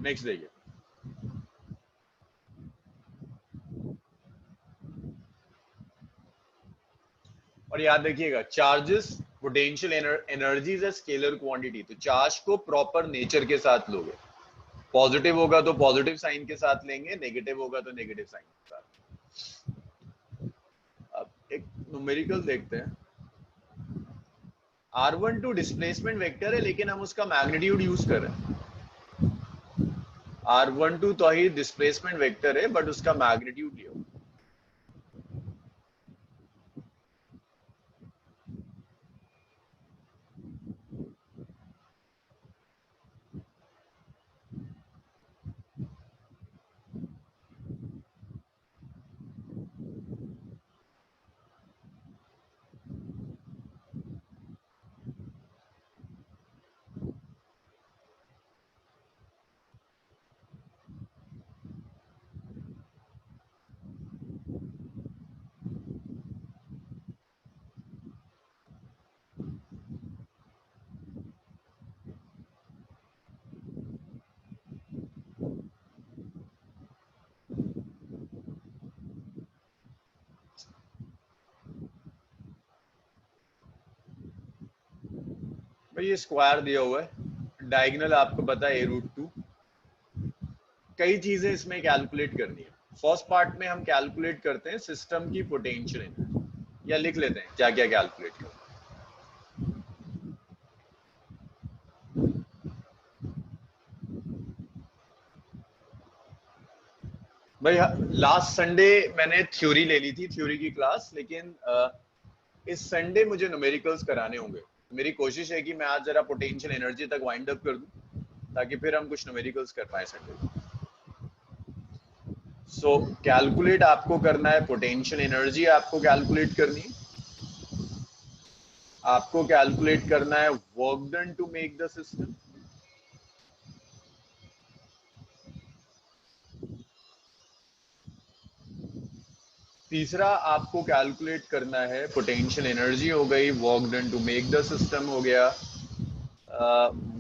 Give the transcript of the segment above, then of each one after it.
Next देखिए, और याद रखिएगा charges potential energy is a scalar quantity. तो चार्ज को प्रॉपर नेचर के साथ लोगे, पॉजिटिव होगा तो पॉजिटिव साइन के साथ लेंगे, नेगेटिव होगा तो नेगेटिव साइन के साथ। अब एक न्यूमेरिकल देखते हैं। R12 डिस्प्लेसमेंट वेक्टर है, लेकिन हम उसका मैग्नीट्यूड यूज कर रहे हैं। R12 तो ही डिस्प्लेसमेंट वेक्टर है, बट उसका मैग्नीट्यूड लियो। भाई ये स्क्वायर दिया हुआ है, डायगोनल आपको पता है a√2। कई चीजें इसमें कैलकुलेट करनी है। फर्स्ट पार्ट में हम कैलकुलेट करते हैं सिस्टम की पोटेंशियल एनर्जी, या लिख लेते हैं क्या क्या कैलकुलेट करते हैं। भाई लास्ट संडे मैंने थ्योरी ले ली थी, थ्योरी की क्लास, लेकिन इस संडे मुझे न्यूमेरिकल्स कराने होंगे। मेरी कोशिश है कि मैं आज जरा पोटेंशियल एनर्जी तक वाइंड अप कर दूं, ताकि फिर हम कुछ न्यूमेरिकल्स कर पाए संडे। सो कैलकुलेट आपको करना है, पोटेंशियल एनर्जी आपको कैलकुलेट करनी है, आपको कैलकुलेट करना है work done to make the system, तीसरा आपको कैलकुलेट करना है पोटेंशियल एनर्जी हो गई, work done to make the system हो गया,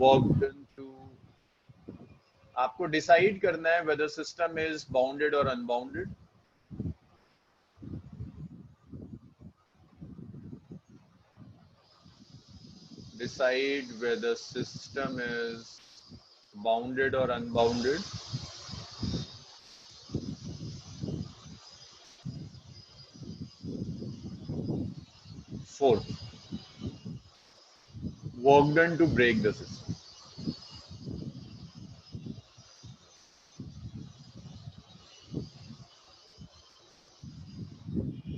वर्क डन टू, आपको डिसाइड करना है वेदर सिस्टम इज बाउंडेड और unbounded, decide whether system is bounded or unbounded, fourth work done to break the system।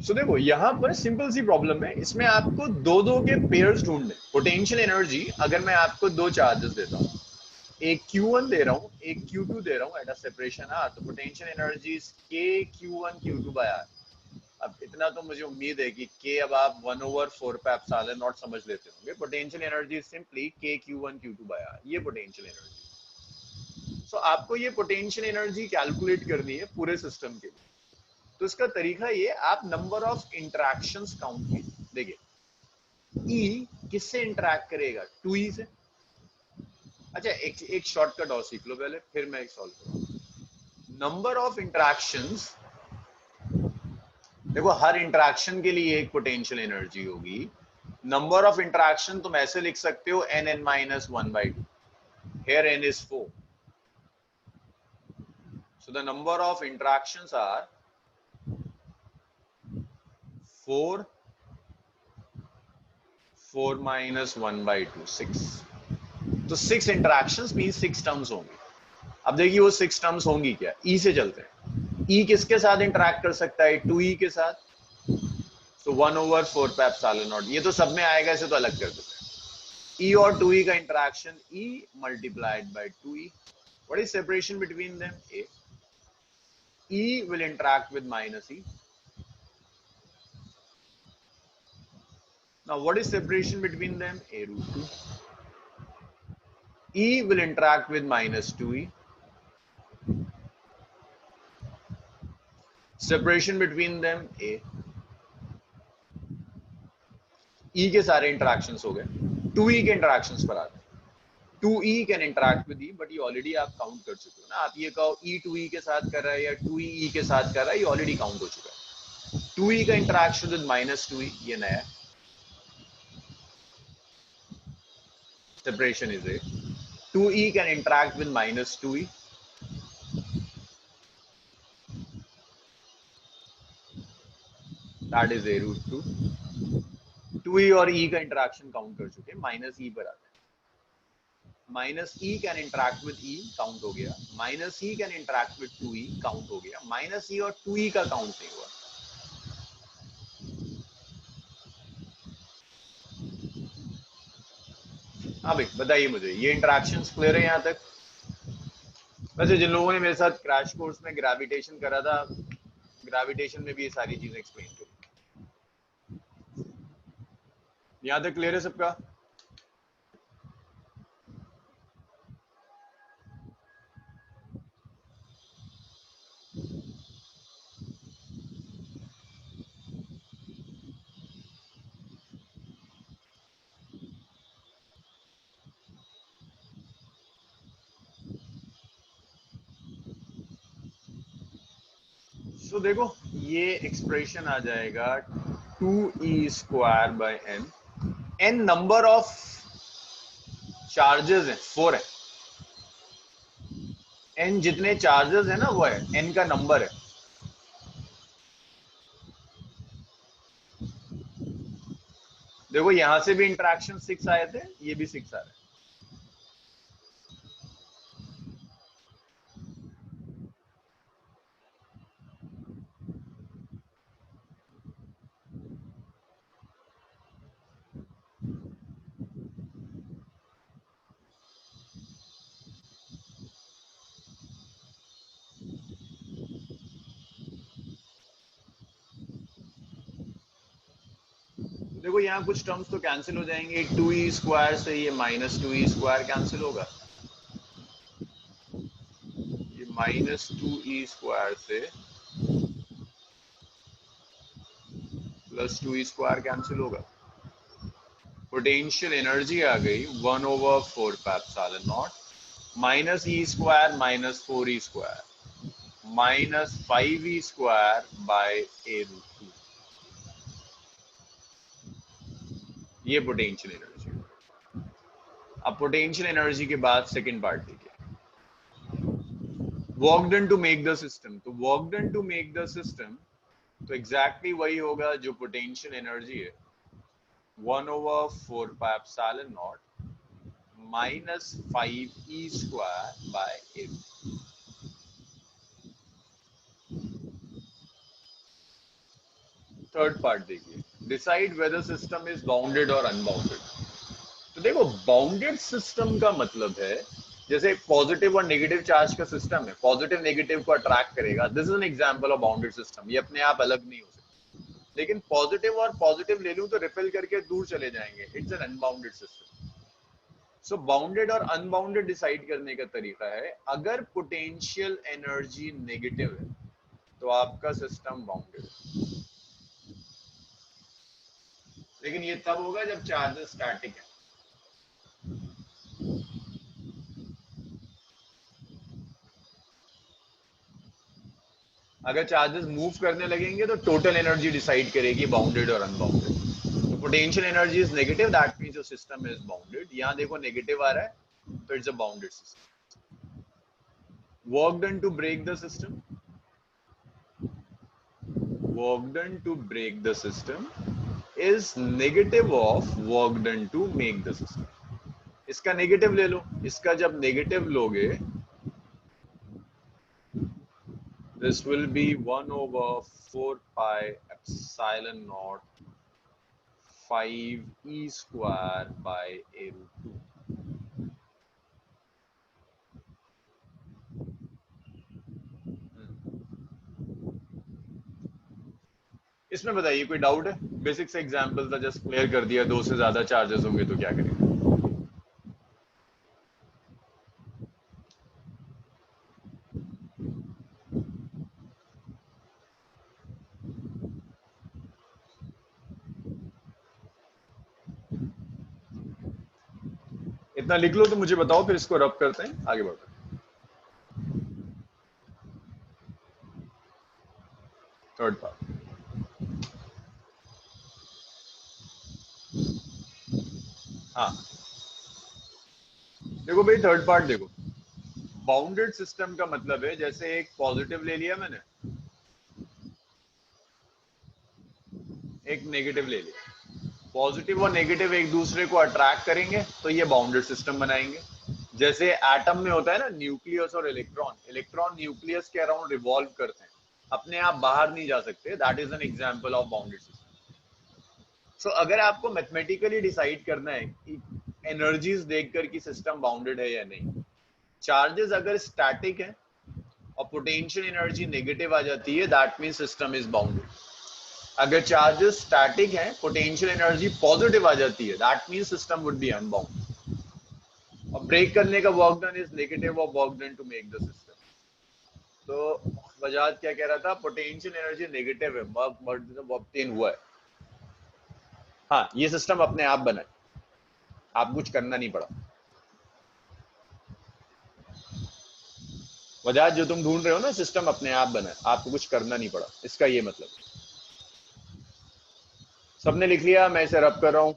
सो देखो यहां पर सिंपल सी प्रॉब्लम है, इसमें आपको दो दो के पेयर्स ढूंढने। पोटेंशियल एनर्जी अगर मैं आपको दो चार्जेस देता हूं, एक Q1 दे रहा हूं, एक Q2 दे रहा हूं एट अ सेपरेशन R, तो potential energy K Q1 Q2 by R। अब इतना तो मुझे उम्मीद है कि K अब आप 1/4 पे एप्सिलॉन नॉट समझ लेते होंगे। Potential energy simply K Q1 Q2 by R, ये पोटेंशियल एनर्जी। सो आपको ये पोटेंशियल एनर्जी कैलकुलेट करनी है पूरे सिस्टम के लिए। तो इसका तरीका ये, आप नंबर ऑफ इंटरेक्शंस काउंट कीजिए। देखिए E किससे इंटरेक्ट करेगा, 2E से। अच्छा एक शॉर्टकट और सीख लो पहले, फिर मैं सॉल्व करूंगा। नंबर ऑफ इंटरेक्शंस, देखो हर इंटरेक्शन के लिए एक पोटेंशियल एनर्जी होगी। नंबर ऑफ इंटरेक्शन तुम ऐसे लिख सकते हो n(n-1/2). Here n is 4, so the number of interactions are 4 4 minus 1/2, 6। तो 6 इंटरेक्शंस मींस 6 टर्म्स होंगी। अब देखिए वो 6 टर्म्स होंगी क्या, E से चलते हैं। E किसके साथ इंटरेक्ट कर सकता है, 2E के साथ। तो 1/4 पे एप्सिलॉन नॉट, ये तो सब में आएगा, इसे तो अलग कर देते हैं। E और 2E का interaction E multiplied by 2E। What is separation between them? A. E will interact with minus E. Now what is separation between them? A√2. E will interact with minus 2E. Separation between them A. E के सारे interactions हो गए, 2E के interactions पर आते हैं। 2e can interact with e, but ये already आप काउंट कर चुके हो ना। आप ये कहो e 2e के साथ कर रहा है या 2e e के साथ कर रहा है, ये ऑलरेडी काउंट हो चुका है। 2e का इंटरेक्शन विद माइनस 2e, ये नया है। Separation is a 2e can interact with minus 2e, that is a root 2। 2e और e का इंटरेक्शन काउंट कर चुके हैं, माइनस e पर आते हैं। Minus e can interact with e, count हो गया। Minus e can interact with 2e, count हो गया। माइनस e और 2e का काउंट नहीं हुआ। हाँ भाई बताइए मुझे, ये इंटरेक्शंस क्लियर है यहाँ तक? वैसे जिन लोगों ने मेरे साथ क्रैश कोर्स में ग्रेविटेशन करा था, ग्रेविटेशन में भी ये सारी चीजें एक्सप्लेन करी। यहाँ तक क्लियर है सबका? तो देखो ये एक्सप्रेशन आ जाएगा 2e² by n। n number of charges है, 4 है। n जितने चार्जेस है ना वो है, n का नंबर है। देखो यहां से भी इंटरेक्शन 6 आए थे, ये भी 6 आ रहे हैं। देखो यहाँ कुछ टर्म्स तो कैंसिल हो जाएंगे। 2e² से ये माइनस 2e² कैंसिल होगा। ये माइनस 2e² से प्लस 2e² कैंसिल होगा। पोटेंशियल एनर्जी आ गई 1/4πε0 minus e² minus 4e² minus 5e² by a√2। ये पोटेंशियल एनर्जी। अब पोटेंशियल एनर्जी के बाद सेकंड पार्ट देखिए, work done to make the system. तो work done to make the system तो exactly वही होगा जो पोटेंशियल एनर्जी है, 1/4πε0 minus 5e² by a। Third part देखिए, decide whether system is bounded और अनबाउंडेड। तो देखो बाउंडेड सिस्टम का मतलब है जैसे पॉजिटिव और नेगेटिव चार्ज का सिस्टम है, पॉजिटिव नेगेटिव को अट्रैक्ट करेगा। This is an example of bounded system. ये अपने आप अलग नहीं हो सकते, लेकिन पॉजिटिव और पॉजिटिव ले लूं तो रिपेल करके दूर चले जाएंगे। It's an unbounded system. So bounded और अनबाउंडेड डिसाइड करने का तरीका है, अगर पोटेंशियल एनर्जी नेगेटिव है तो आपका सिस्टम बाउंडेड है। लेकिन ये तब होगा जब चार्जेस स्टैटिक है। अगर चार्जेस मूव करने लगेंगे तो टोटल एनर्जी डिसाइड करेगी बाउंडेड और अनबाउंडेड। तो potential energy is negative, that means your system is bounded. यहां देखो नेगेटिव आ रहा है तो it's a bounded system. Work done to break the system, work done to break the system is negative of work done to make the system. इसका negative ले लो, इसका जब नेगेटिव लोगे this will be 1/4πε0 5e² by a√2। इसमें बताइए कोई doubt है? बेसिक से एग्जांपल था, जस्ट क्लियर कर दिया। दो से ज्यादा चार्जेस होंगे तो क्या करेंगे? इतना लिख लो तो मुझे बताओ, फिर इसको रब करते हैं, आगे बढ़ते हैं। थर्ड पार्ट, हाँ देखो भाई, थर्ड पार्ट देखो, बाउंडेड सिस्टम का मतलब है जैसे एक पॉजिटिव ले लिया मैंने, एक नेगेटिव ले लिया, पॉजिटिव और नेगेटिव एक दूसरे को अट्रैक्ट करेंगे तो ये बाउंडेड सिस्टम बनाएंगे। जैसे एटम में होता है ना, न्यूक्लियस और इलेक्ट्रॉन, इलेक्ट्रॉन न्यूक्लियस के अराउंड रिवॉल्व करते हैं, अपने आप बाहर नहीं जा सकते, that is an example of bounded system. So अगर आपको मैथमेटिकली डिसाइड करना है कि एनर्जीज देखकर कि सिस्टम बाउंडेड है या नहीं, चार्जेस अगर स्टैटिक है और पोटेंशियल एनर्जी नेगेटिव आ जाती है, that mean system is bounded. अगर चार्जेस स्टैटिक हैं, पोटेंशियल एनर्जी पॉजिटिव आ जाती है, that mean system would be unbound. और ब्रेक करने का work done is negative of work done to make the system. तो बजाज क्या कह रहा था, पोटेंशियल एनर्जी नेगेटिव है, वर्क ऑब्टेन हुआ है, हाँ ये सिस्टम अपने आप बना है, आप कुछ करना नहीं पड़ा। बजाज जो तुम ढूंढ रहे हो ना, सिस्टम अपने आप बना है, आपको कुछ करना नहीं पड़ा, इसका ये मतलब। सबने लिख लिया, मैं इसे रब कर रहा हूं।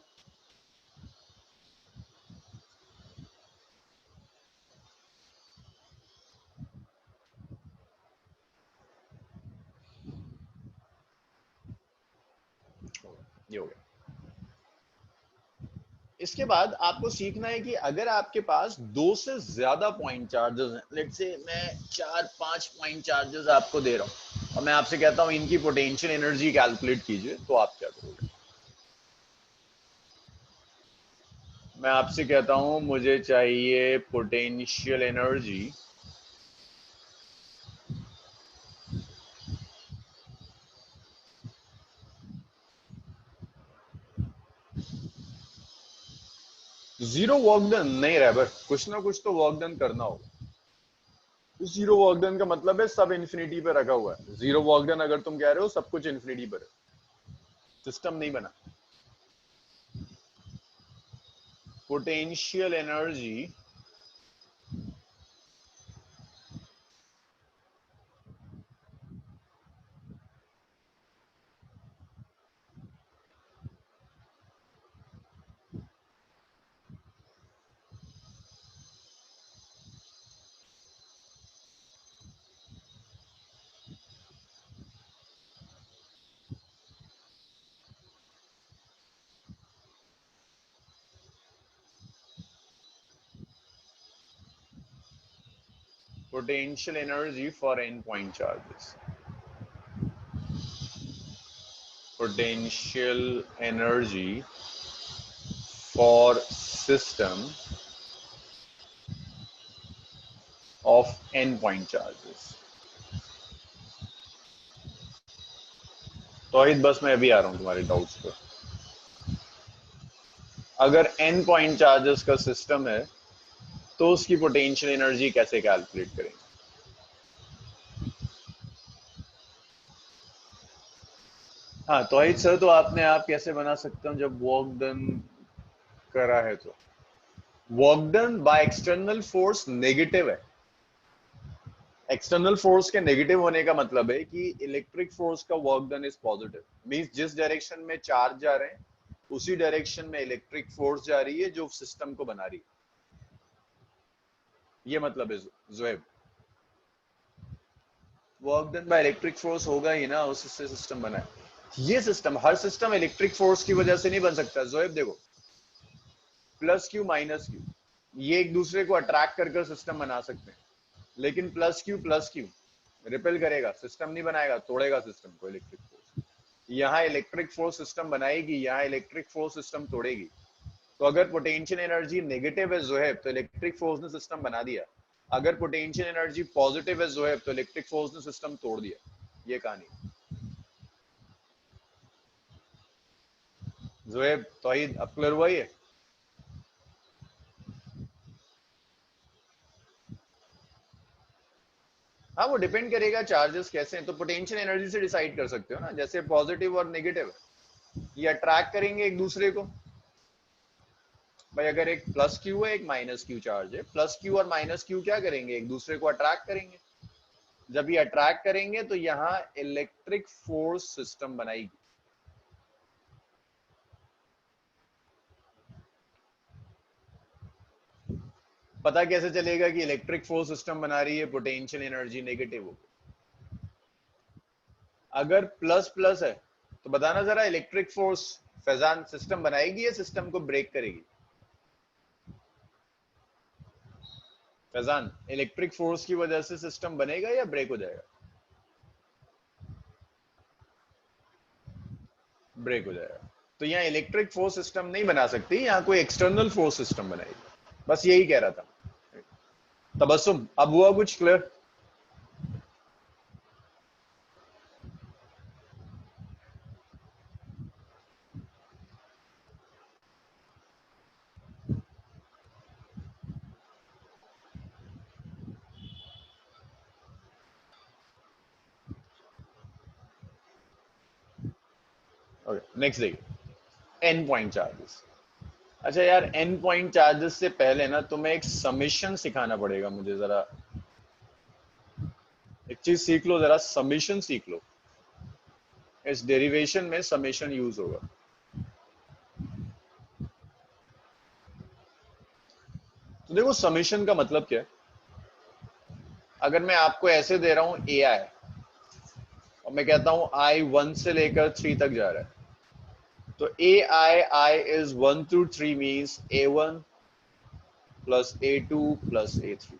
ये हो गया। इसके बाद आपको सीखना है कि अगर आपके पास दो से ज्यादा पॉइंट चार्जेस हैं, लेट्स से मैं 4-5 पॉइंट चार्जेस आपको दे रहा हूं और मैं आपसे कहता हूं इनकी पोटेंशियल एनर्जी कैलकुलेट कीजिए, तो आप क्या करोगे? मैं आपसे कहता हूं मुझे चाहिए potential energy zero work done नहीं रहा, कुछ ना कुछ तो वर्क डन करना होगा। जीरो वर्क डन का मतलब है सब इन्फिनिटी पे रखा हुआ है, जीरो वर्क डन अगर तुम कह रहे हो सब कुछ इन्फिनिटी पर है, सिस्टम नहीं बना। Potential energy potential energy for n point charges, potential energy for system of n point charges। तौहीद बस मैं अभी आ रहा हूं तुम्हारे डाउट्स पर। अगर n पॉइंट चार्जेस का सिस्टम है तो उसकी पोटेंशियल एनर्जी कैसे कैलकुलेट करेंगे? हाँ तौहीद सर, तो आपने आप कैसे बना सकते हो जब वर्क डन करा है तो? Work done by external force negative है। एक्सटर्नल फोर्स के नेगेटिव होने का मतलब है कि इलेक्ट्रिक फोर्स का work done is positive, means जिस डायरेक्शन में चार्ज जा रहे हैं उसी डायरेक्शन में इलेक्ट्रिक फोर्स जा रही है जो सिस्टम को बना रही है, ये मतलब है Zuhaib. Work done by electric force होगा ही ना, उससे सिस्टम बना है। ये सिस्टम, हर सिस्टम इलेक्ट्रिक फोर्स की वजह से नहीं बन सकता ज़ुहैब। देखो प्लस क्यू माइनस क्यू, ये एक दूसरे को अट्रैक्ट कर सिस्टम बना सकते हैं, लेकिन प्लस क्यू रिपेल करेगा, सिस्टम नहीं बनाएगा, तोड़ेगा सिस्टम को इलेक्ट्रिक फोर्स। यहाँ इलेक्ट्रिक फोर्स सिस्टम बनाएगी, यहाँ इलेक्ट्रिक फोर्स सिस्टम तोड़ेगी। तो अगर पोटेंशियल एनर्जी नेगेटिव है ज़ुहैब तो इलेक्ट्रिक फोर्स ने सिस्टम बना दिया, अगर पोटेंशियल एनर्जी पॉजिटिव है ज़ुहैब तो इलेक्ट्रिक फोर्स ने सिस्टम तोड़ दिया। ये कहानी ज़ुहैब। तौहीद अब क्लियर हुआ ये? हाँ वो डिपेंड करेगा चार्जेस कैसे हैं, तो पोटेंशियल एनर्जी से डिसाइड कर सकते हो ना, जैसे पॉजिटिव और नेगेटिव ये अट्रैक्ट करेंगे एक दूसरे को, भाई अगर एक प्लस क्यू है एक माइनस क्यू चार्ज है, प्लस क्यू और माइनस क्यू क्या करेंगे, एक दूसरे को अट्रैक्ट करेंगे। जब ये अट्रैक्ट करेंगे तो यहाँ इलेक्ट्रिक फोर्स सिस्टम बनाएगी। पता कैसे चलेगा कि इलेक्ट्रिक फोर्स सिस्टम बना रही है, पोटेंशियल एनर्जी नेगेटिव हो। अगर प्लस प्लस है तो बताना जरा, इलेक्ट्रिक फोर्स फैजान सिस्टम बनाएगी या सिस्टम को ब्रेक करेगी? फैजान, इलेक्ट्रिक फोर्स की वजह से सिस्टम बनेगा या ब्रेक हो जाएगा? ब्रेक हो जाएगा। तो यहाँ इलेक्ट्रिक फोर्स सिस्टम नहीं बना सकती, यहाँ कोई एक्सटर्नल फोर्स सिस्टम बनाएगी। बस यही कह रहा था। तबस्सुम, अब हुआ कुछ क्लियर? ओके, नेक्स्ट देखिए, एन पॉइंट चार्जेस। अच्छा यार, एन पॉइंट चार्जेस से पहले ना तुम्हें एक समीशन सिखाना पड़ेगा मुझे जरा। एक चीज सीख लो जरा, समीशन सीख लो। इस डेरिवेशन में समीशन यूज होगा। तो देखो समीशन का मतलब क्या है। अगर मैं आपको ऐसे दे रहा हूं ए आई, और मैं कहता हूं आई 1 से लेकर 3 तक जा रहा है, तो I is 1 through 3 means A1 plus A2 plus A3।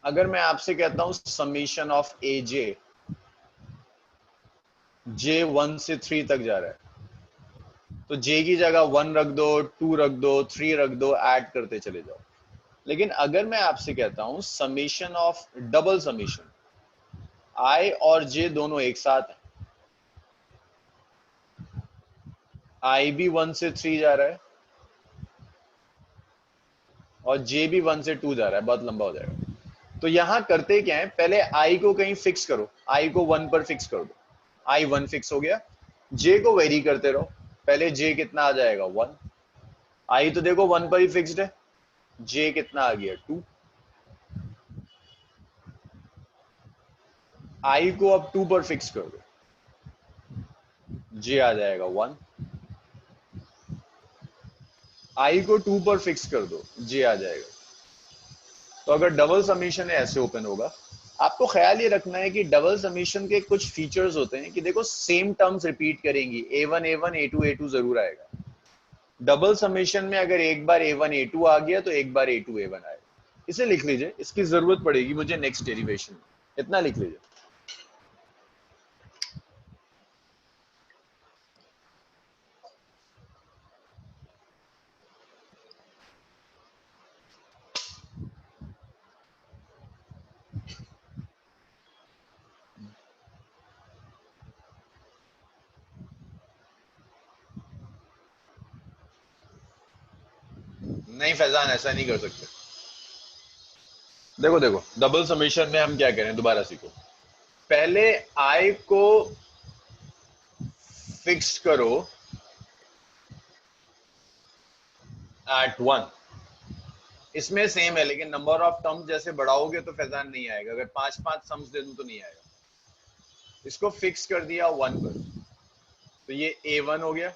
अगर मैं आपसे कहता हूं समीशन ऑफ जे 1 से 3 तक जा रहा है, तो जे की जगह 1 रख दो, 2 रख दो, 3 रख दो, ऐड करते चले जाओ। लेकिन अगर मैं आपसे कहता हूं समीशन ऑफ डबल समीशन, आई और जे दोनों एक साथ हैं, आई भी 1 से 3 जा रहा है और जे भी 1 से 2 जा रहा है, बहुत लंबा हो जाएगा। तो यहां करते क्या है, पहले आई को कहीं फिक्स करो, आई को 1 पर फिक्स कर दो, आई 1 फिक्स हो गया। जे को वेरी करते रहो, पहले जे कितना आ जाएगा 1, आई तो देखो 1 पर ही फिक्स्ड है, जे कितना आ गया 2, आई को अब 2 पर फिक्स कर दो, जे आ जाएगा 1, आई को 2 पर फिक्स कर दो, जे आ जाएगा। तो अगर डबल समीशन है ऐसे ओपन होगा। आपको ख्याल ये रखना है कि डबल समीशन के कुछ फीचर्स होते हैं कि देखो सेम टर्म्स रिपीट करेंगी, A1 A1 A2 A2 जरूर आएगा। डबल समीशन में अगर एक बार A1 A2 आ गया तो एक बार A2 A1 आएगा। इसे लिख लीजिए, इसकी जरूरत पड़ेगी मुझे नेक्स्ट डेरिवेशन में, इतना लिख लीजिए। नहीं फैजान, ऐसा नहीं कर सकते। देखो देखो, डबल समीशन में हम क्या करें, दोबारा सीखो। पहले आई को फिक्स करो एट 1। इसमें सेम है, लेकिन नंबर ऑफ टर्म्स जैसे बढ़ाओगे तो फैजान नहीं आएगा। अगर 5 5 सम्स दे दूं तो नहीं आएगा। इसको फिक्स कर दिया 1 पर, तो ये A1 हो गया।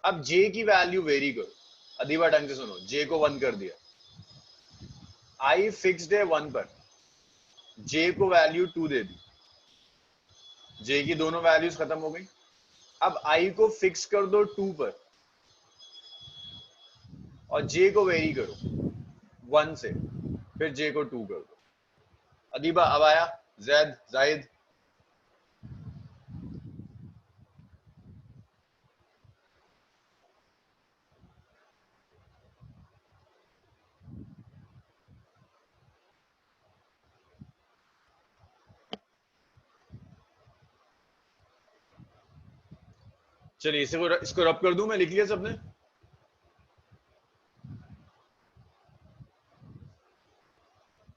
अब J की वैल्यू वेरी करो। अदीबा ढंग से सुनो, J को 1 कर दिया, I फिक्स्ड है 1 पर, J को वैल्यू 2 दे दी, J की दोनों वैल्यूज खत्म हो गई। अब I को फिक्स कर दो 2 पर और J को वेरी करो 1 से, फिर J को 2 कर दो। अदीबा अब आया, जैद जाहिद। चलिए इसको रब कर दूं मैं, लिख लिया सबने?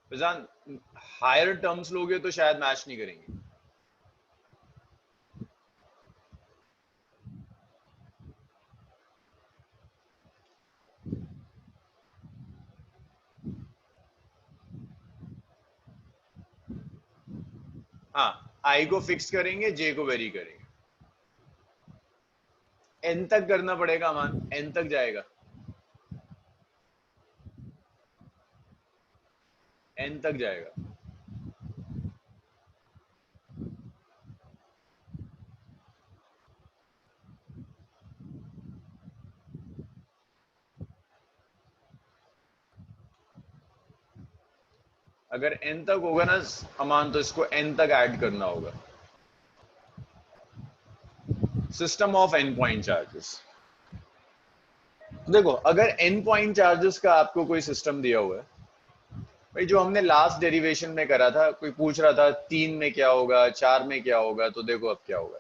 फैजान, हायर टर्म्स लोगे तो शायद मैच नहीं करेंगे। हाँ, आई को फिक्स करेंगे, जे को वेरी करेंगे, एन तक करना पड़ेगा मान, एन तक जाएगा, एन तक जाएगा। अगर एन तक होगा ना अमान, तो इसको एन तक ऐड करना होगा। System of n point charges. देखो, अगर एन पॉइंट चार्जेस का आपको कोई सिस्टम दिया हुआ है, भाई जो हमने लास्ट डेरिवेशन में करा था, कोई पूछ रहा था 3 में क्या होगा, 4 में क्या होगा, तो देखो अब क्या होगा।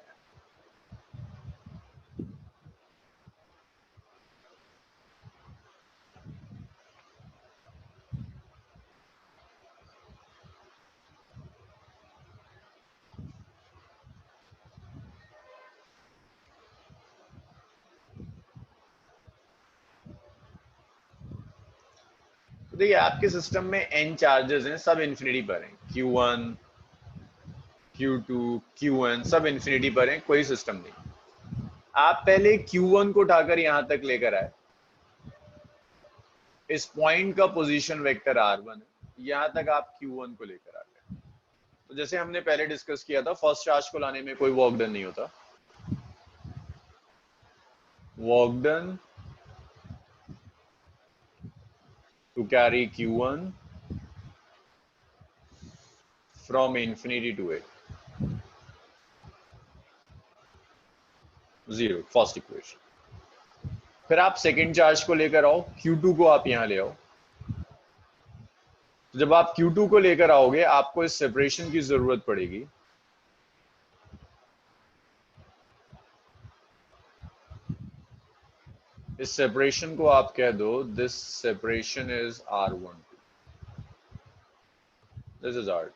तो देखिए, आपके सिस्टम में एन चार्जेस हैं, सब इन्फिनिटी पर हैं, Q1 Q2 Qn सब इन्फिनिटी पर हैं, कोई सिस्टम नहीं। आप पहले Q1 को उठाकर यहां तक लेकर आए, इस पॉइंट का पोजीशन वेक्टर R1 है, यहां तक आप Q1 को लेकर आ गए। तो जैसे हमने पहले डिस्कस किया था, फर्स्ट चार्ज को लाने में कोई वर्क डन नहीं होता। Work done to carry Q1 from infinity to A, zero, first equation. फिर आप सेकेंड चार्ज को लेकर आओ, Q2 को आप यहां ले आओ। तो जब आप Q2 को लेकर आओगे, आपको इस सेपरेशन की जरूरत पड़ेगी। इस सेपरेशन को आप कह दो, this separation is R12, this is R2।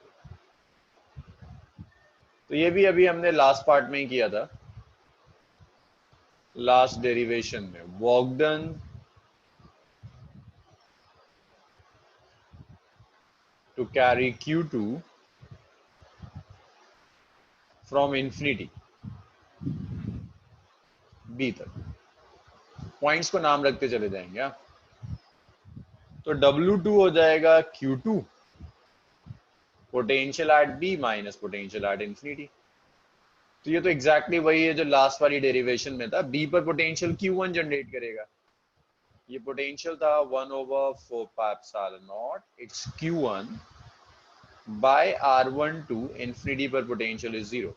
तो ये भी अभी हमने लास्ट पार्ट में ही किया था, लास्ट डेरिवेशन में। Work done to carry Q2 from infinity B तक। पॉइंट्स को नाम रखते चले जाएंगे आप। तो W2 हो जाएगा Q2 potential at B minus potential at infinity. तो ये तो एग्जैक्टली वही है जो लास्ट वाली डेरिवेशन में था। B पर पोटेंशियल Q1 जनरेट करेगा, ये पोटेंशियल था 1/4πε0, it's Q1 by R12, infinity पर पोटेंशियल इज 0।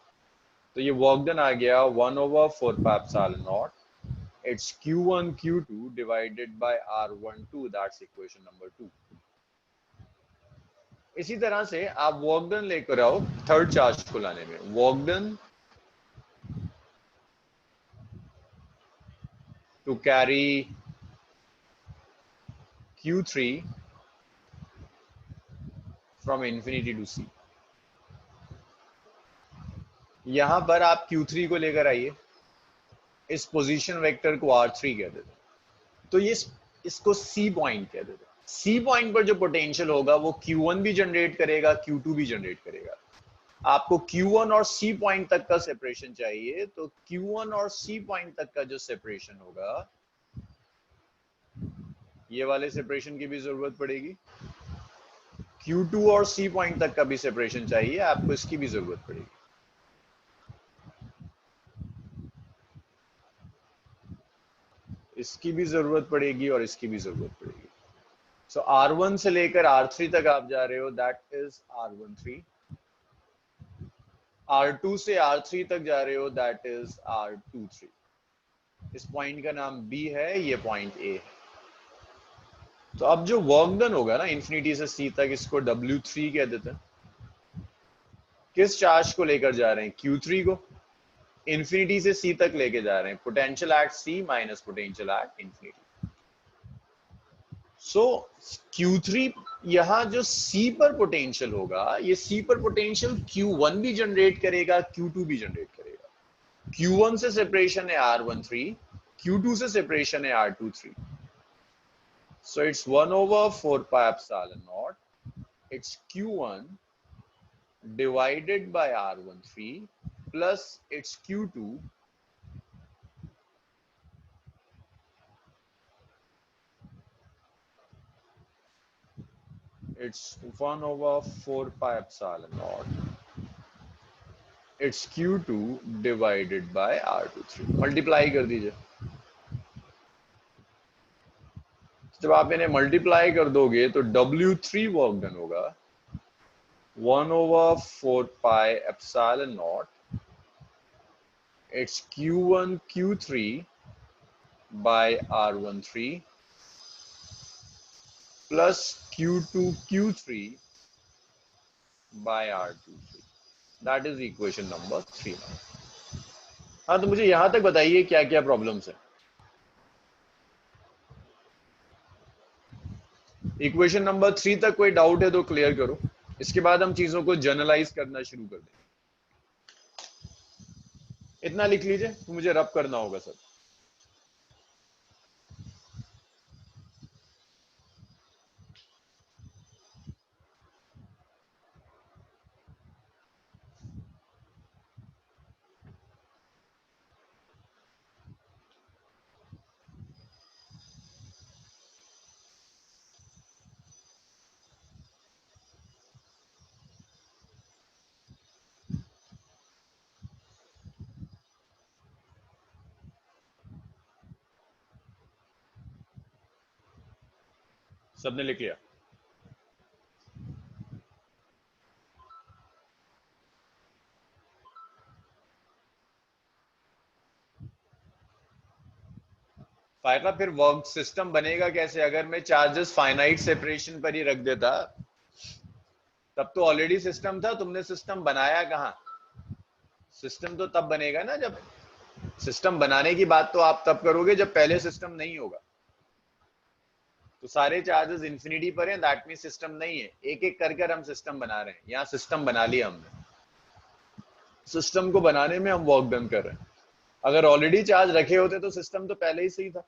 तो ये वर्क डन आ गया 1/4πε0, it's Q1 Q2 divided by R12, that's equation number 2। इसी तरह से आप वर्क डन लेकर आओ थर्ड चार्ज को लाने में। Work done to carry Q3 from infinity to C। यहां पर आप Q3 को लेकर आइए, इस पोजीशन वेक्टर को R3 कह देते हैं। तो ये इसको C पॉइंट कह देते हैं। C पॉइंट पर जो पोटेंशियल होगा वो Q1 भी जनरेट करेगा, Q2 भी जनरेट करेगा। आपको Q1 और C पॉइंट तक का सेपरेशन चाहिए, तो Q1 और C पॉइंट तक का जो सेपरेशन होगा, ये वाले सेपरेशन की भी जरूरत पड़ेगी। Q2 और C पॉइंट तक का भी सेपरेशन चाहिए, आपको इसकी भी जरूरत पड़ेगी। इसकी भी जरूरत पड़ेगी और इसकी भी जरूरत पड़ेगी। सो R1 से लेकर R3 तक आप जा रहे हो, दैट इज R13। R2 से R3 तक जा रहे हो, दैट इज R23। इस पॉइंट का नाम B है, ये पॉइंट A है। तो अब जो वर्क डन होगा ना इंफिनिटी से C तक, इसको W3 कह देते हैं। किस चार्ज को लेकर जा रहे हैं? Q3 को। इंफिनिटी से C तक लेके जा रहे हैं, potential at C minus potential at infinity. So Q3 यहां जो C पर पोटेंशियल होगा, ये C पर पोटेंशियल Q1 भी जनरेट करेगा, Q2 भी जनरेट करेगा। Q1 से सेपरेशन है R13, Q2 से सेपरेशन है R23। So it's 1/4πε0, it's Q1 divided by R13 plus its Q2 it's 1 over 4 pi epsilon naught. It's Q2 divided by R23. Multiply कर दीजिए. जब आप इन्हें मल्टीप्लाई कर दोगे तो W3 वर्क डन होगा 1 over 4 pi epsilon naught. It's Q1 Q3 by R13 plus Q2 Q3 by R23. That is equation number 3. हाँ, तो मुझे यहां तक बताइए क्या क्या प्रॉब्लम्स है. इक्वेशन नंबर 3 तक कोई डाउट है तो क्लियर करो. इसके बाद हम चीजों को जर्नलाइज करना शुरू कर देंगे. इतना लिख लीजिए, तो मुझे रब करना होगा सर. सबने लिख लिया? फायदा फिर वर्क सिस्टम बनेगा कैसे? अगर मैं चार्जेस फाइनाइट सेपरेशन पर ही रख देता तब तो ऑलरेडी सिस्टम था. तुमने सिस्टम बनाया कहां? सिस्टम तो तब बनेगा ना जब सिस्टम बनाने की बात तो आप तब करोगे जब पहले सिस्टम नहीं होगा. तो सारे चार्जेस इंफिनिटी पर हैं, दैट मीन सिस्टम नहीं है. एक एक करके हम सिस्टम बना रहे हैं. यहाँ सिस्टम बना लिया हमने. सिस्टम को बनाने में हम वर्क डन कर रहे हैं. अगर ऑलरेडी चार्ज रखे होते तो सिस्टम तो पहले ही सही था.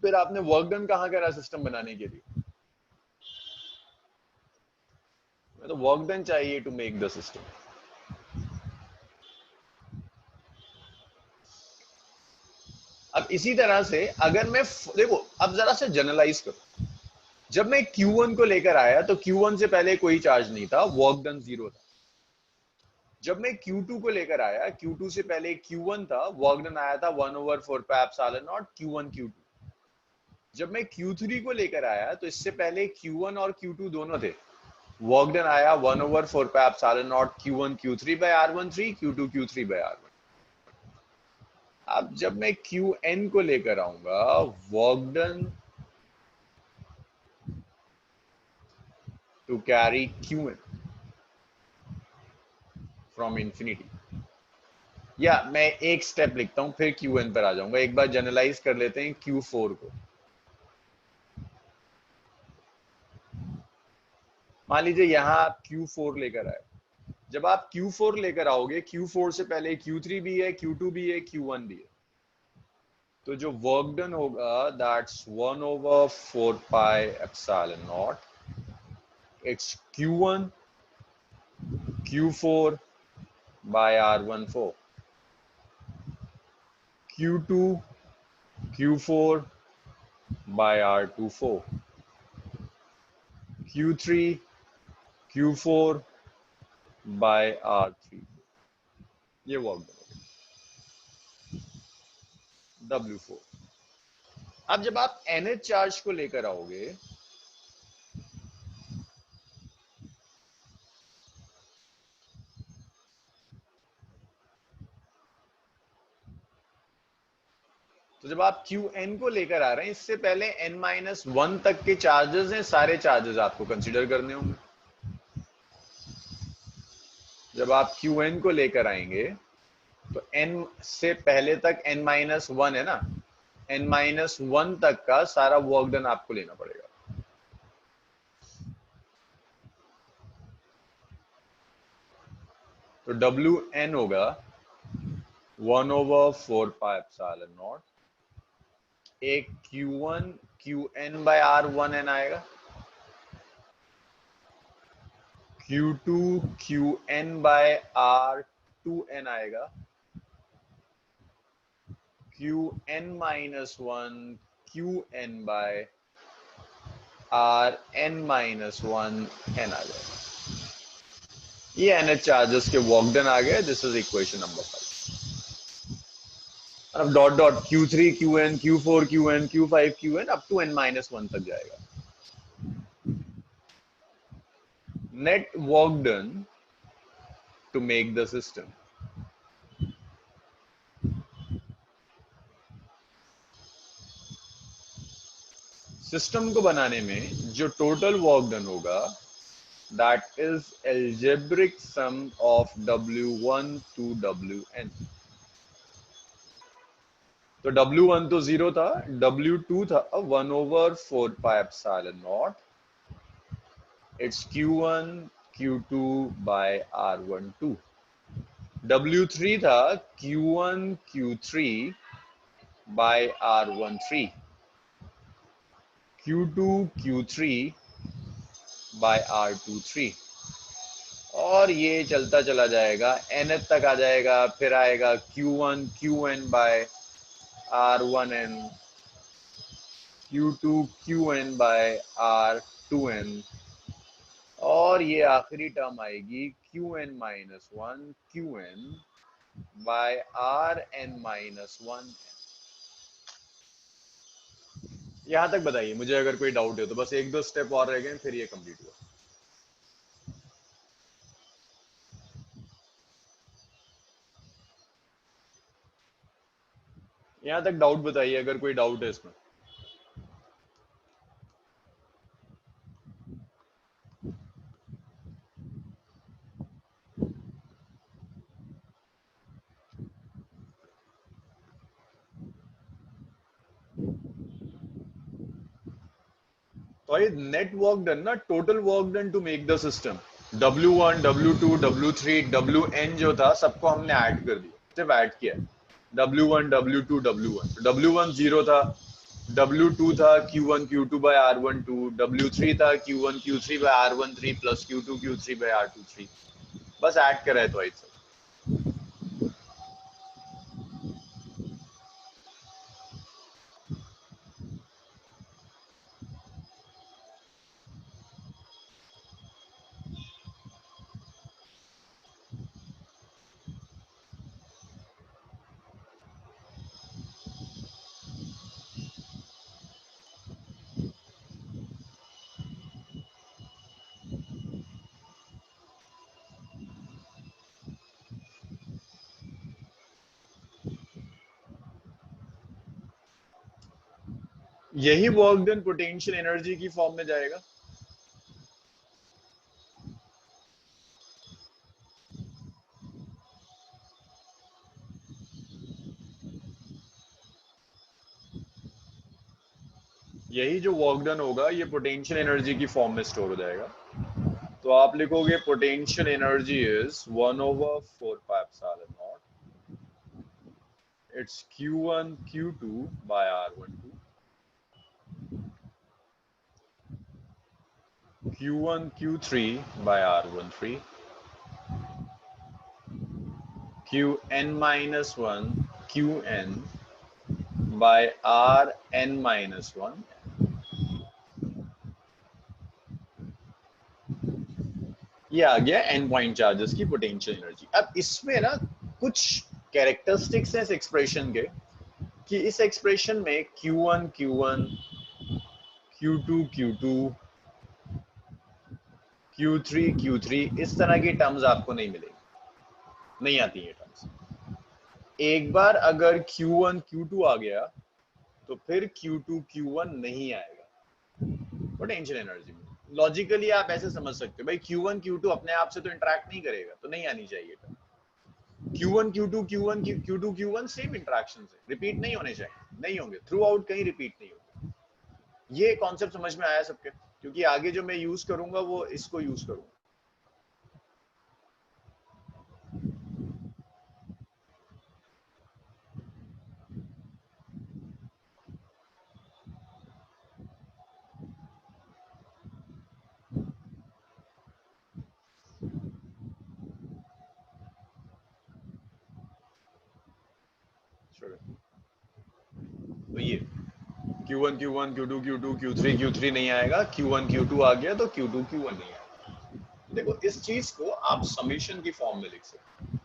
फिर आपने वर्क डन कहां करा सिस्टम बनाने के लिए? तो वर्क डन चाहिए टू मेक द सिस्टम. अब इसी तरह से अगर मैं देखो, अब जरा से जनरलाइज करो. जब मैं Q1 को लेकर आया तो Q1 से पहले कोई चार्ज नहीं था, वर्क डन 0 था. जब मैं Q2 को लेकर आया, Q2 से पहले Q1 था, वर्क डन आया था 1 over 4 pi epsilon naught Q1 Q2. जब मैं Q3 को लेकर आया तो इससे पहले Q1 और Q2 दोनों थे, वर्क डन आया 1 over 4 pi epsilon naught Q1 Q3 by R13 Q2 Q3 by R1. अब जब मैं Qn को लेकर आऊंगा, work done to carry Qn from infinity. या मैं एक स्टेप लिखता हूं फिर Qn पर आ जाऊंगा. एक बार जनरलाइज कर लेते हैं Q4 को. मान लीजिए यहां आप Q4 लेकर आए. जब आप Q4 लेकर आओगे, Q4 से पहले Q3 भी है, Q2 भी है, Q1 भी है. तो जो वर्क डन होगा that's 1 over 4 pi epsilon naught. It's Q1 Q4 by R14, Q2 Q4 by R24, Q3 Q4 by R3. ये वर्क डन होगा W4. अब जब आप NH चार्ज को लेकर आओगे, तो जब आप Qn को लेकर आ रहे हैं, इससे पहले n-1 तक के चार्जेस हैं, सारे चार्जेस आपको कंसीडर करने होंगे. जब आप Qn को लेकर आएंगे तो n से पहले तक n-1 है ना, n-1 तक का सारा वर्क डन आपको लेना पड़ेगा. तो Wn होगा 1 over 4 pi epsilon naught. एक Q1 Qn by R1n आएगा, Q2 Qn बाय R2n आएगा, Qn minus one Qn by Rn minus one n आ जाएगा। ये nth चार्जेस के वर्क डन आ गए। This is equation number 5। अब dot dot Q3 Qn Q4 Qn Q5 Qn up to n minus one तक जाएगा। Net work done to make the system. System को बनाने में जो टोटल वर्क डन होगा, that is algebraic sum of W1 to Wn। तो W1 तो 0 था, W2 था 1/4 pi epsilon naught, it's Q1 Q2 by R12। W3 था Q1 Q3 by R13, Q2 Q3 bye R23, और ये चलता चला जाएगा, nth तक आ जाएगा, फिर आएगा Q1 Qn bye R1n, Q2 Qn bye R2n, और ये आखिरी टर्म आएगी Qn minus one Qn by Rn minus one. यहां तक बताइए, मुझे अगर कोई डाउट है तो। बस एक दो स्टेप और रह गए, फिर ये कंप्लीट हुआ। यहां तक डाउट बताइए अगर कोई डाउट है इसमें। तो ये नेट वर्क डन ना, total work done to make the system. W1 W2 W3 Wn जो था सबको हमने ऐड कर दिया, सिर्फ ऐड किया। W1 W2 W1, W1 0 था, W2 था Q1 Q2 by R12, W3 था Q1 Q3 by R13 plus Q2 Q3 bye R23। बस ऐड करा है तो ऐसा। यही वर्क डन पोटेंशियल एनर्जी की फॉर्म में जाएगा। यही जो वर्क डन होगा ये पोटेंशियल एनर्जी की फॉर्म में स्टोर हो जाएगा। तो आप लिखोगे potential energy is 1/4 pi epsilon naught, it's Q1 Q2 by R12, Q1 Q3 by R13, Qn minus 1 Qn by Rn minus 1। ये आ गया एन पॉइंट चार्जेस की पोटेंशियल एनर्जी। अब इसमें ना कुछ कैरेक्टरिस्टिक्स हैं इस एक्सप्रेशन के, कि इस एक्सप्रेशन में Q1 Q1 Q2 Q2 Q3 Q3 इस तरह की टर्म्स आपको नहीं मिलेगी, नहीं आती ये टर्म्स। एक बार अगर Q1 Q2 आ गया तो फिर Q2 Q1 नहीं आएगा पोटेंशियल एनर्जी में। लॉजिकली आप ऐसे समझ सकते हो भाई, Q1 Q2 अपने आप से तो इंटरेक्ट नहीं करेगा, तो नहीं आनी चाहिए term. Q1 Q2 Q1 Q2 Q1 same interaction है, रिपीट नहीं होने चाहिए, नहीं होंगे थ्रू आउट, कहीं रिपीट नहीं होंगे। ये कॉन्सेप्ट समझ में आया सबके? क्योंकि आगे जो मैं यूज करूंगा वो इसको यूज करूंगा। अगर तो ये Q1 Q1 Q2 Q2 Q3 Q3 नहीं आएगा, Q1 Q2 आ गया तो Q2 Q1 नहीं आएगा। देखो इस चीज को आप समीशन की फॉर्म में लिख सकते हैं,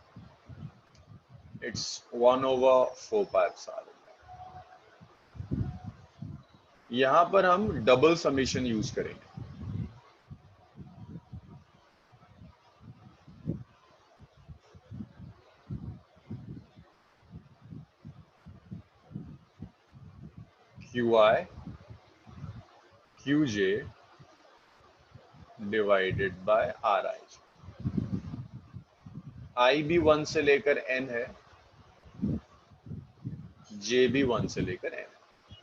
इट्स 1/4 पाई एप्सिलॉन। यहां पर हम डबल समीशन यूज करेंगे। QI QJ divided by RI। I भी 1 से लेकर N है, J भी 1 से लेकर N है।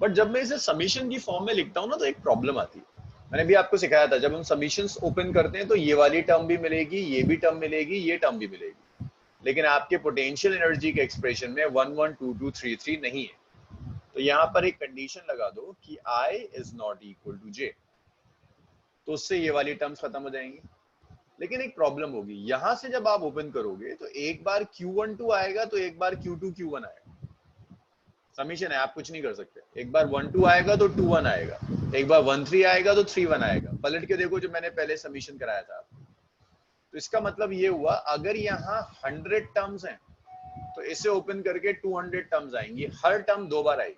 बट जब मैं इसे समीशन की फॉर्म में लिखता हूं ना तो एक प्रॉब्लम आती है। मैंने भी आपको सिखाया था, जब हम समीशंस ओपन करते हैं तो ये वाली टर्म भी मिलेगी, ये भी टर्म मिलेगी, ये टर्म भी मिलेगी, लेकिन आपके पोटेंशियल एनर्जी के एक्सप्रेशन में 1 1 2 2 3 3 नहीं है। तो यहां पर एक कंडीशन लगा दो कि I is not equal to J, तो उससे ये वाली टर्म्स खत्म हो जाएंगी। लेकिन एक प्रॉब्लम होगी, यहां से जब आप ओपन करोगे तो एक बार Q12 आएगा तो एक बार Q2 Q1 आएगा। समीशन है, आप कुछ नहीं कर सकते। एक बार 1 2 आएगा तो 2 1 आएगा, एक बार 1 3 आएगा तो 3 1 आएगा। पलट के देखो जो मैंने पहले समीशन कराया था। तो इसका मतलब ये हुआ, अगर यहाँ 100 टर्म्स हैं तो इसे ओपन करके 200 टर्म्स आएंगी, हर टर्म 2 बार आएगी।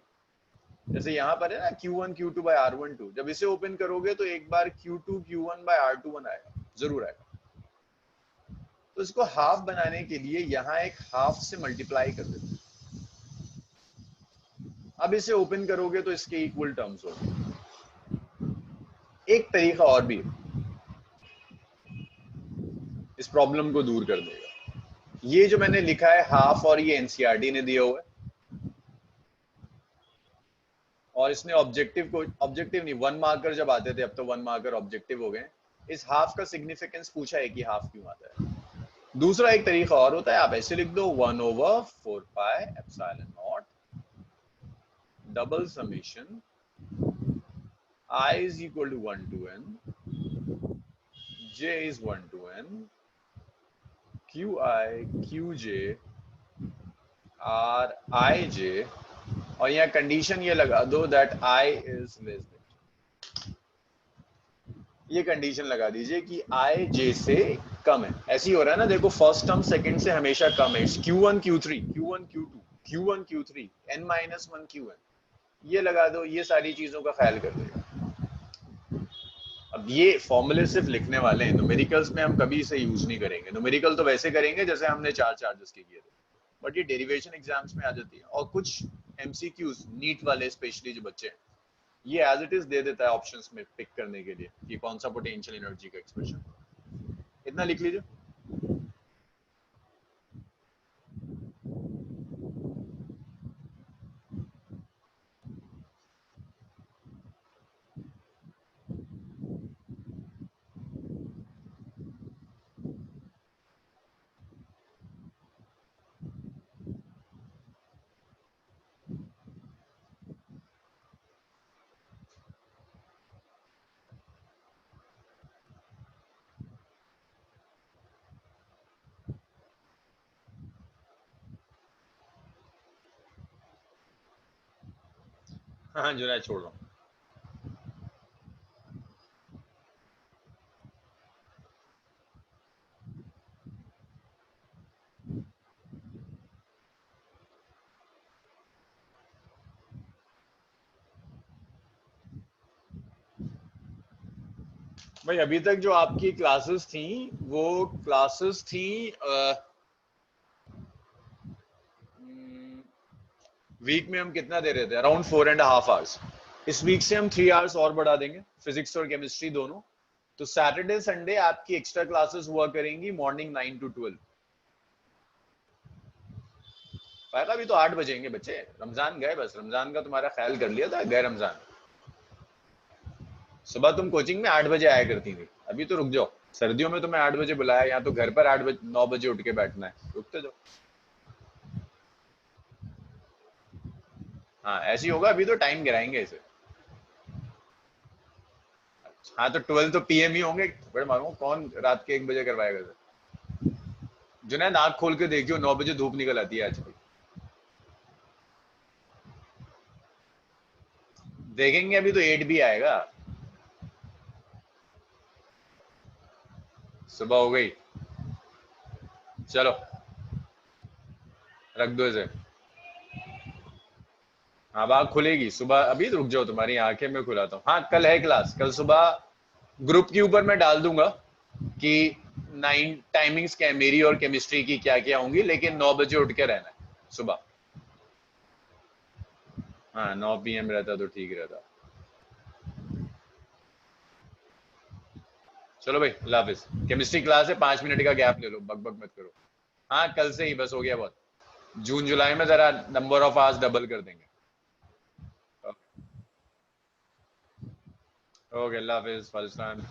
जैसे यहाँ पर है ना Q1 Q2 by R12, जब इसे ओपन करोगे तो एक बार Q2 Q1 by R21 आएगा, जरूर आएगा। तो इसको हाफ बनाने के लिए यहाँ एक हाफ से मल्टीप्लाई कर देते हैं। अब इसे ओपन करोगे तो इसके इक्वल टर्म्स होंगे। एक तरीका और भी इस प्रॉब्लम को दूर करने का, ये जो मैंने लिखा है हाफ, और ये एनसीईआरटी ने दिया हुआ है, और इसने ऑब्जेक्टिव नहीं, 1 मार्कर जब आते थे, अब तो 1 मार्कर ऑब्जेक्टिव हो गए। इस हाफ का सिग्निफिकेंस पूछा है कि हाफ क्यों आता है। दूसरा एक तरीका और होता है, आप ऐसे लिख दो 1/4 pi epsilon not double summation I is equal to 1 to N, J is 1 to N, QI QJ RIJ, और यहाँ कंडीशन ये लगा दो that I is less than, ये कंडीशन लगा दीजिए कि I J से कम है। ऐसे ही हो रहा है ना, देखो फर्स्ट टर्म सेकंड से हमेशा कम है। Q1 Q3 Q1 Q2 Q1 Q3 N-1 Qn, ये लगा दो, ये सारी चीजों का ख्याल कर देगा। अब ये फॉर्मूले सिर्फ लिखने वाले हैं, न्यूमेरिकल्स में हम कभी इसे यूज नहीं करेंगे। न्यूमेरिकल तो वैसे करेंगे जैसे हमने 4 चार्जेस के किए थे, बट ये डेरिवेशन एग्जाम्स में आ जाती है। और कुछ एमसीक्यूज नीट वाले स्पेशली जो बच्चे हैं, ये एज इट इज दे देता है ऑप्शंस में पिक करने के लिए कि कौन सा पोटेंशियल एनर्जी का एक्सप्रेशन। इतना लिख लीजिए। हाँ जुनायद, छोड़ रहा हूँ। भाई अभी तक जो आपकी क्लासेस थी, वो क्लासेस थी वीक में हम कितना दे रहे थे, अराउंड 4.5 आवर्स। इस वीक से हम 3 आवर्स और बढ़ा देंगे, फिजिक्स और केमिस्ट्री दोनों। तो सैटरडे संडे आपकी एक्स्ट्रा क्लासेस हुआ करेंगी मॉर्निंग 9 to 12। फायदा भी तो 8 बजेंगे बच्चे, रमजान गए, बस रमजान का तुम्हारा ख्याल कर लिया था, गए रमजान। सुबह तुम कोचिंग में 8 बजे आया करती थी, अभी तो रुक जाओ। सर्दियों में तुम्हें 8 बजे बुलाया, यहाँ तो घर पर 8 बजे 9 बजे उठ के बैठना है, रुकते जाओ। हाँ ऐसे ही होगा, अभी तो टाइम गिराएंगे इसे। हाँ तो 12 तो पीएम ही होंगे, बड़े मारूंगा, कौन रात के 1 बजे करवाएगा इसे। जुनैद आंख खोल के देखियो, 9 बजे धूप निकल आती है आजकल। देखेंगे अभी तो 8 भी आएगा। सुबह हो गई, चलो रख दो इसे। अब आँख खुलेगी सुबह, अभी रुक जाओ, तुम्हारी आंखें मैं खुलाता हूँ। हाँ कल है क्लास, कल सुबह ग्रुप के ऊपर मैं डाल दूंगा कि 9 टाइमिंग्स क्या है मेरी और केमिस्ट्री की, क्या क्या होंगी, लेकिन 9 बजे उठ के रहना है सुबह। हाँ 9 PM रहता तो ठीक रहता। चलो भाई अल्लाह हाफिज। केमिस्ट्री क्लास है, 5 मिनट का गैप ले लो, बक बक मत करो। हाँ कल से ही बस, हो गया बहुत। जून जुलाई में जरा नंबर ऑफ आवर्स डबल कर देंगे। ओके, अल्लाह हाफिज, पाकिस्तान।